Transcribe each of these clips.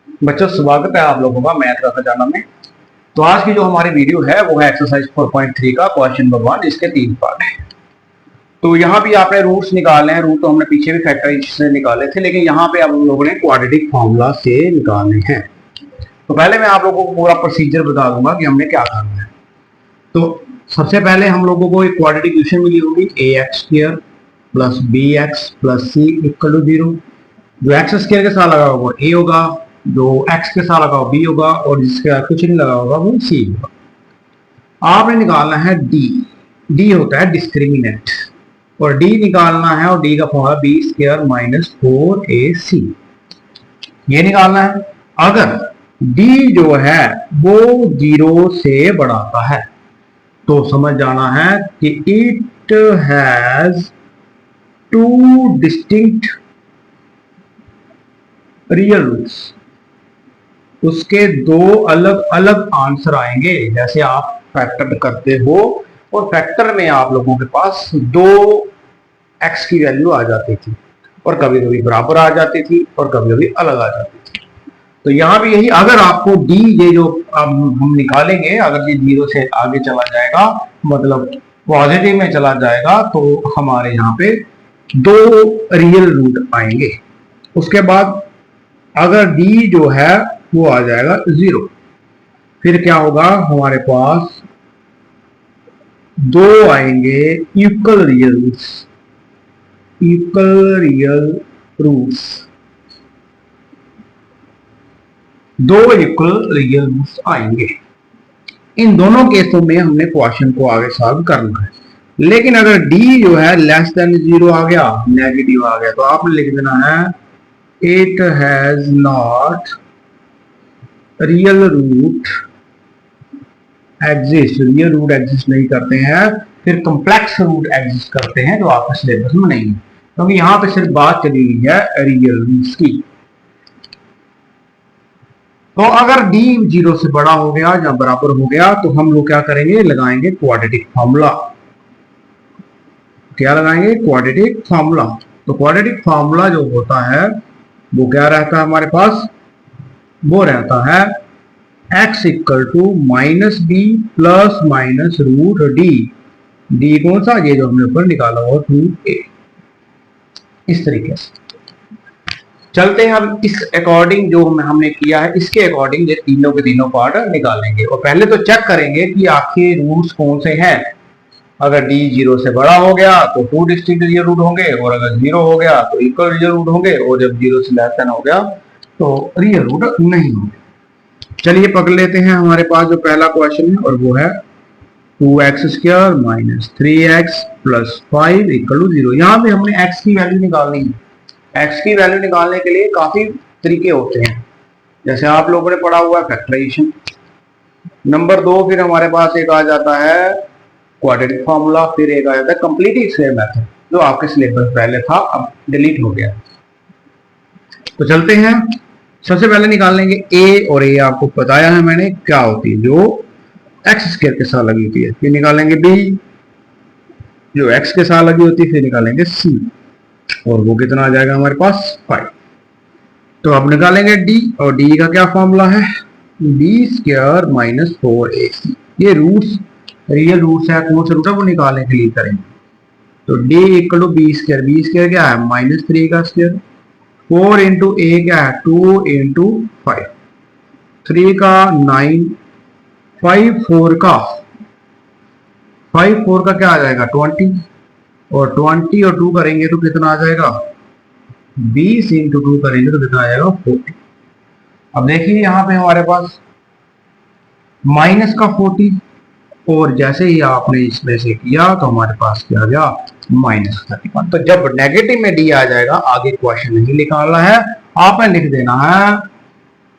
बच्चों स्वागत है आप लोगों का मैथ का खजाना में। तो आज की जो हमारी वीडियो है वो है एक्सरसाइज 4.3 का क्वेश्चन नंबर 1, इसके 3 पार्ट है। तो यहाँ भी आपने रूट्स निकालने हैं। रूट तो हमने पीछे भी फैक्टराइज से निकाले थे, लेकिन यहाँ पे हम लोगों ने क्वाड्रेटिक फॉर्मूला से निकालने हैं। तो पहले मैं आप लोगों को पूरा प्रोसीजर बता दूंगा कि हमने क्या करना है। तो सबसे पहले हम लोगों को एक क्वाड्रेटिक इक्वेशन मिली होगी, ax² plus bx plus c equal to 0। जो एक्स स्क्वायर के साथ लगा होगा a होगा, जो x के साथ लगा होगा b होगा, और जिसके कुछ नहीं लगा होगा वो c होगा। आपने निकालना है d होता है डिस्क्रिमिनेंट, और d निकालना है, और d का फॉर्मूला b² माइनस 4ac ये निकालना है। अगर d जो है वो 0 से बढ़ाता है तो समझ जाना है कि it has two distinct real roots, उसके दो अलग अलग आंसर आएंगे। जैसे आप फैक्टर करते हो और फैक्टर में आप लोगों के पास दो x की वैल्यू आ जाती थी, और कभी कभी बराबर आ जाती थी और कभी कभी अलग आ जाती थी। तो यहाँ भी यही, अगर आपको d ये जो हम निकालेंगे, अगर ये 0 से आगे चला जाएगा मतलब पॉजिटिव में चला जाएगा, तो हमारे यहाँ पे दो रियल रूट आएंगे। उसके बाद अगर d जो है वो आ जाएगा 0, फिर क्या होगा, हमारे पास दो आएंगे इक्वल रियल रूट्स, दो इक्वल रियल रूट्स आएंगे। इन दोनों केसों में हमने क्वेश्चन को आगे सॉल्व करना है। लेकिन अगर d जो है लेस देन 0 आ गया, नेगेटिव आ गया, तो आपने लिख देना है it has not real root exist. Real root exist नहीं करते हैं, फिर कॉम्प्लेक्स रूट एग्जिस्ट करते हैं, जो आपके सिलेबस में नहीं है, क्योंकि यहाँ पे सिर्फ बात चली हुई है रियल रूट्स की। तो अगर d 0 से बड़ा हो गया या बराबर हो गया तो हम लोग क्या करेंगे, लगाएंगे क्वाड्रेटिक फॉर्मूला। क्या लगाएंगे? Quadratic formula. तो क्वाड्रेटिक फॉर्मूला जो होता है वो क्या रहता है हमारे पास, वो रहता है x equal to minus B plus minus root D कौन सा, ये जो हमने ऊपर निकाला हुआ 2a। इस तरीके से चलते हैं। अब इस अकॉर्डिंग जो हमने किया है, इसके अकॉर्डिंग ये तीनों के तीनों पार्ट निकालेंगे, और पहले तो चेक करेंगे कि आखिर रूट्स कौन से हैं। अगर d 0 से बड़ा हो गया तो टू डिस्टिंक्ट रियल रूट होंगे, और अगर 0 हो गया तो इक्वल रियल रूट होंगे, और जब 0 से लेस देन हो गया तो रियल रूट नहीं होंगे। चलिए पकड़ लेते हैं हमारे पास जो पहला क्वेश्चन है, और वो है 2x² minus 3x plus 5 equal to 0। यहाँ पे हमने x की वैल्यू निकालनी है। x की वैल्यू निकालने के लिए काफी तरीके होते हैं, जैसे आप लोगों ने पढ़ा हुआ है फैक्टराइजेशन। नंबर 2 फिर हमारे पास एक आ जाता है क्वाड्रेटिक फॉर्मूला, फिर एक आ जाता है कंप्लीट स्क्वायर मेथड, जो आपके सिलेबस पहले था, अब डिलीट हो गया। तो चलते हैं, सबसे पहले निकाल लेंगे a, और a आपको बताया है मैंने क्या होती है, जो x स्क्वायर के साथ लगी होती है। फिर निकालेंगे b जो x के साथ लगी होती है, फिर निकालेंगे c, और वो कितना आ जाएगा हमारे पास 5। तो अब निकालेंगे d, और d का क्या फॉर्मूला है, b² माइनस 4ac। ये रूट्स रियल रूट्स है, कौन से रूट है वो निकालने के लिए करेंगे। तो d इक्वल टू b² क्या है माइनस 3 का स्क्वायर, 4 इंटू a क्या है 2 इंटू 5, 3 का 9, 5 4 का क्या आ जाएगा 20, और 20 और 2 करेंगे तो कितना आ जाएगा 20 इंटू 2 करेंगे तो कितना आ जाएगा 40। अब देखिए यहाँ पे हमारे पास माइनस का 40, और जैसे ही आपने इसमें से किया तो हमारे पास क्या आ गया माइनस 31। तो जब नेगेटिव में डी आ जाएगा, आगे क्वेश्चन नहीं निकालना है, आपने लिख देना है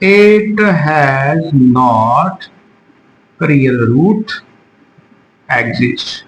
it has not real root exist.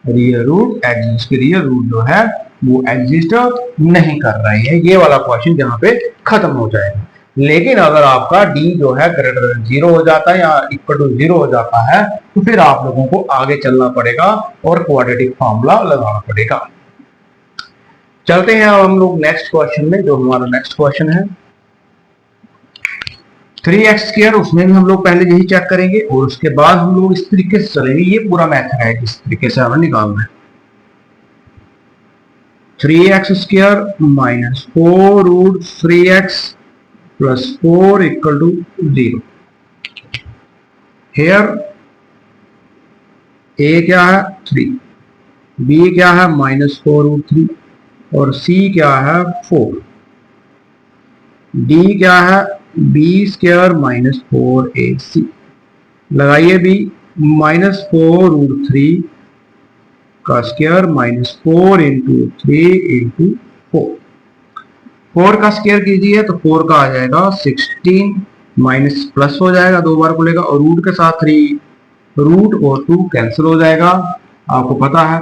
Real root exist, real root जो है वो एग्जिस्ट नहीं कर रहे हैं। ये वाला क्वेश्चन जहां पे खत्म हो जाएगा। लेकिन अगर आपका d जो है ग्रेटर देन 0 हो जाता है या इक्वल टू 0 हो जाता है, तो फिर आप लोगों को आगे चलना पड़ेगा और क्वाड्रेटिक फॉर्मूला लगाना पड़ेगा। चलते हैं अब हम लोग नेक्स्ट क्वेश्चन में, जो हमारा नेक्स्ट क्वेश्चन है 3x² उसमें भी हम लोग पहले यही चेक करेंगे और उसके बाद हम लोग इस तरीके से चलेंगे। ये पूरा मेथड है जिस तरीके से हमें निकालना है। 3x² minus 4√3x plus 4 equal to 0। Here a क्या है 3, b क्या है -4√3 और c क्या है 4, d क्या है b² माइनस 4ac। लगाइए b -4√3 का स्क्वायर माइनस 4 इंटू 3 इंटू 4 का स्क्वायर कीजिए तो 4 का आ जाएगा 16 माइनस प्लस हो जाएगा, 2 बार बोलेगा और रूट के साथ 3, रूट और 2 कैंसिल हो जाएगा। आपको पता है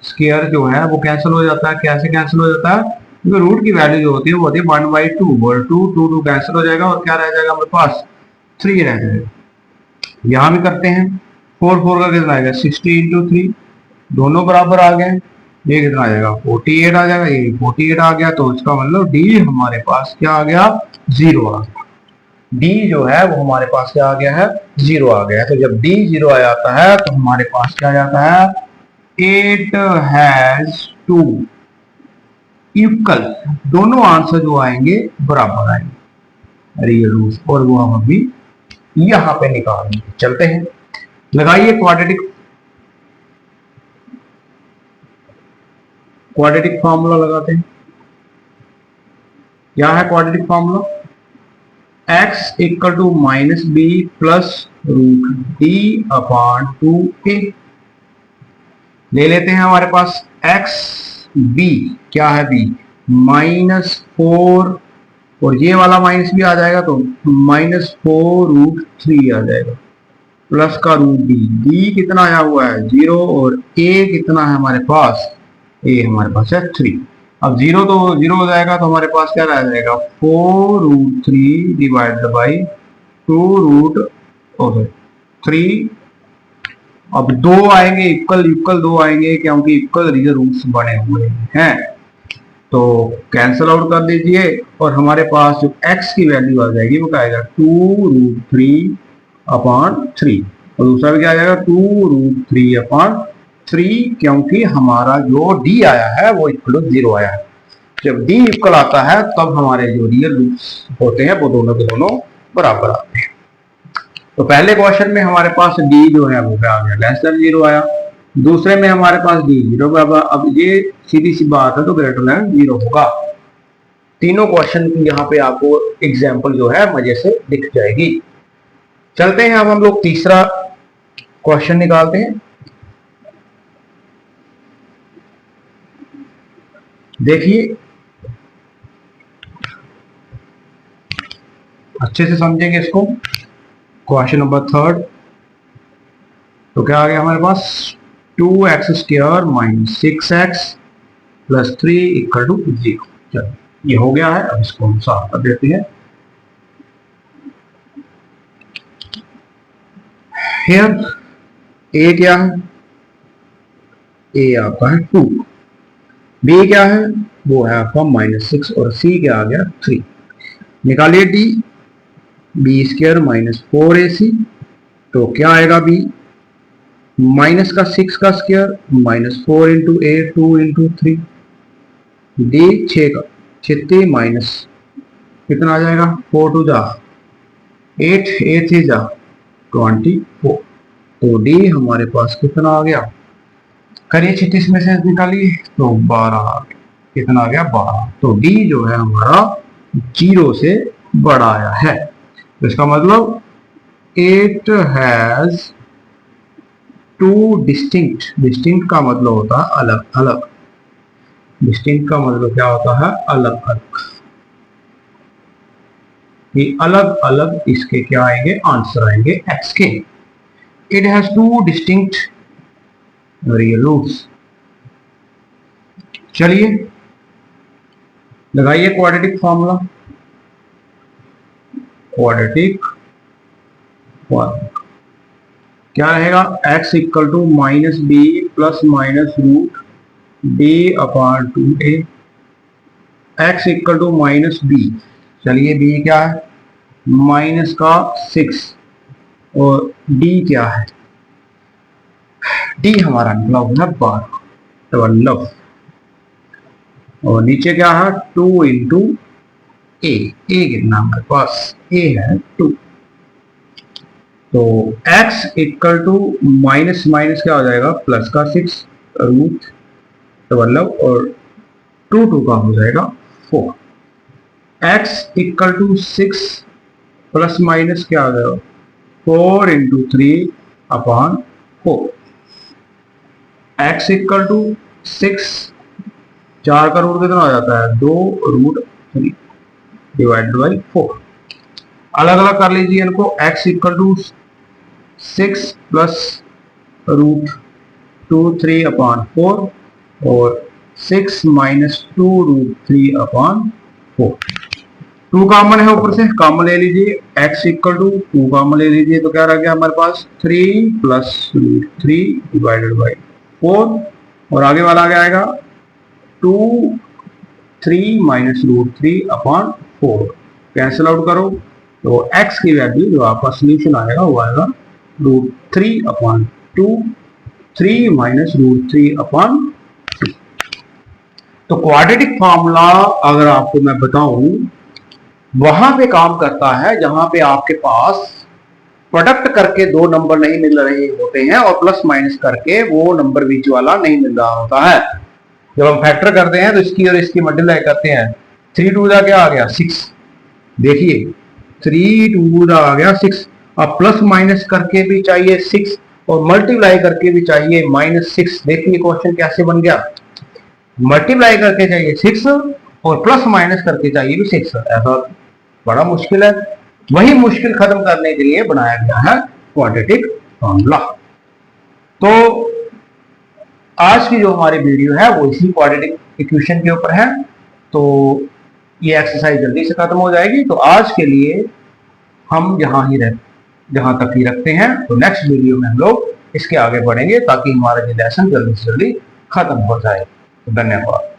स्क्वायर जो है वो कैंसिल हो जाता है। कैसे कैंसिल हो जाता है? क्योंकि रूट की वैल्यू जो होती है वो होती है 1/2 और 2 कैंसिल हो जाएगा और क्या रह जाएगा हमारे पास 3 रह जाएगा। यहां भी करते हैं 4 का कितना आएगा 60 इंटू 3, दोनों बराबर आ गए। ये कितना आ जाएगा 48 आ जाएगा। ये 48 आ गया तो इसका मतलब डी हमारे पास क्या आ गया 0 आ गया। डी जो है वो हमारे पास क्या आ गया है 0 आ गया है। तो जब डी 0 आ जाता है तो हमारे पास क्या आ जाता है 8 हैज 2 इक्वल, दोनों आंसर जो आएंगे बराबर आएंगे रियल रूट्स और वो हम अभी यहां पे निकालेंगे। चलते हैं, लगाइए क्वाड्रेटिक फार्मूला लगाते हैं। क्या है quadratic formula? x equal to -b plus √d/2a। ले लेते हैं हमारे पास x, b क्या है b -4 और ये वाला माइनस भी आ जाएगा तो -4√3 आ जाएगा प्लस का √d कितना आया हुआ है 0 और a कितना है हमारे पास, a हमारे पास है 3। अब 0 तो 0 हो जाएगा तो हमारे पास क्या रह जाएगा 4√3 डिवाइडेड बाई 2√3। अब 2 आएंगे इक्वल 2 आएंगे क्योंकि इक्वल रियल रूट्स बने हुए हैं तो कैंसिल आउट कर दीजिए और हमारे पास जो x की वैल्यू आ जाएगी वो क्या आएगा 2√3/3 और दूसरा भी क्या आ जाएगा 2√3/3 क्योंकि हमारा जो d आया है वो इक्वल टू 0 आया है। जब d इक्वल आता है तब हमारे जो रियल रूट्स होते हैं वो दोनों के दोनों बराबर आते हैं। तो पहले क्वेश्चन में हमारे पास d जो है वो क्या आ गया <0 आया, दूसरे में हमारे पास d 0 बराबर। अब ये सीधी सी बात है तो >0 होगा। तीनों क्वेश्चन की यहाँ पे आपको एग्जाम्पल जो है मजे से दिख जाएगी। चलते हैं अब हम लोग तीसरा क्वेश्चन निकालते हैं। देखिए अच्छे से समझेंगे इसको। क्वेश्चन नंबर 3 तो क्या आ गया हमारे पास 2x² minus 6x plus 3 equal to 0। चलो ये हो गया है, अब इसको हम साफ कर देते हैं। हियर a क्या है, a आपका है 2, b क्या है वो है आपका -6 और c क्या आ गया 3। निकालिए d b² माइनस 4ac तो क्या आएगा b माइनस का 6 का square -4 into a 2 into 3 d 6 का 36 माइनस कितना आ जाएगा 4 2 जा 8 8 3 जा 24 तो d हमारे पास कितना आ गया, करिए 36 में से निकालिए तो 12 आ गया। कितना आ गया 12। तो d जो है हमारा 0 से बड़ा आया है। तो इसका मतलब it has two डिस्टिंक्ट का मतलब होता है अलग अलग, डिस्टिंक्ट का मतलब क्या होता है अलग अलग। ये अलग अलग इसके क्या आएंगे आंसर आएंगे x के। It has 2 distinct real roots. चलिए लगाइए क्वाड्रेटिक फार्मूला। क्वाड्रेटिक फार्मूला क्या रहेगा x equal to -b plus √d/2a। x equal to -b, चलिए b क्या है माइनस का 6 और डी क्या है, डी हमारा निकला हुआ है 12 और नीचे क्या है 2 इंटू ए कितना हमारे पास ए है 2। तो x equal to minus minus क्या हो जाएगा प्लस का 6 रूट 12 और 2 का हो जाएगा 4। x equal to 6 plus minus क्या हो जाएगा 4 into 3 upon 4। x equal to 6 4 का रूट कितना हो जाता है 2 रूट 3 डिवाइडेड बाई 4। अलग अलग कर लीजिए इनको। x equal to 6 plus root 2 3 upon 4 और 6 माइनस 2 रूट 3 अपॉन 4। 2 कॉमन है ऊपर से, कॉमन ले लीजिए। x इक्वल टू 2 कॉमन ले लीजिए तो क्या रह गया हमारे पास 3 प्लस रूट 3 डिवाइडेड बाई 4 और आगे वाला आ जाएगा 2 3 minus root 3 upon 4। Cancel out करो तो x की वैल्यू जो आपका सोल्यूशन आएगा वो आएगा root 3 upon 2 3 minus root 3 upon 2। तो क्वाड्रेटिक फॉर्मूला अगर आपको मैं बताऊं वहां पे काम करता है जहां पे आपके पास प्रोडक्ट करके दो नंबर नहीं मिल रहे होते हैं और प्लस माइनस करके वो नंबर बीच वाला नहीं मिल रहा होता है। जब हम फैक्टर करते हैं तो इसकी और इसकी मल्टीप्लाई करते हैं 3 2 क्या आ गया 6। देखिए 3 2 आ गया 6। अब प्लस माइनस करके भी चाहिए 6 और मल्टीप्लाई करके भी चाहिए -6। देखिए क्वेश्चन कैसे बन गया, मल्टीप्लाई करके चाहिए 6 और प्लस माइनस करके चाहिए भी 6। ऐसा बड़ा मुश्किल है। वही मुश्किल खत्म करने के लिए बनाया गया है क्वाड्रेटिक फॉर्मूला। तो आज की जो हमारी वीडियो है वो इसी क्वाड्रेटिक इक्वेशन के ऊपर है। तो ये एक्सरसाइज जल्दी से खत्म हो जाएगी। तो आज के लिए हम जहां तक ही रखते हैं। तो नेक्स्ट वीडियो में हम लोग इसके आगे बढ़ेंगे ताकि हमारा ये लेसन जल्दी से जल्दी खत्म हो जाए। तो धन्यवाद।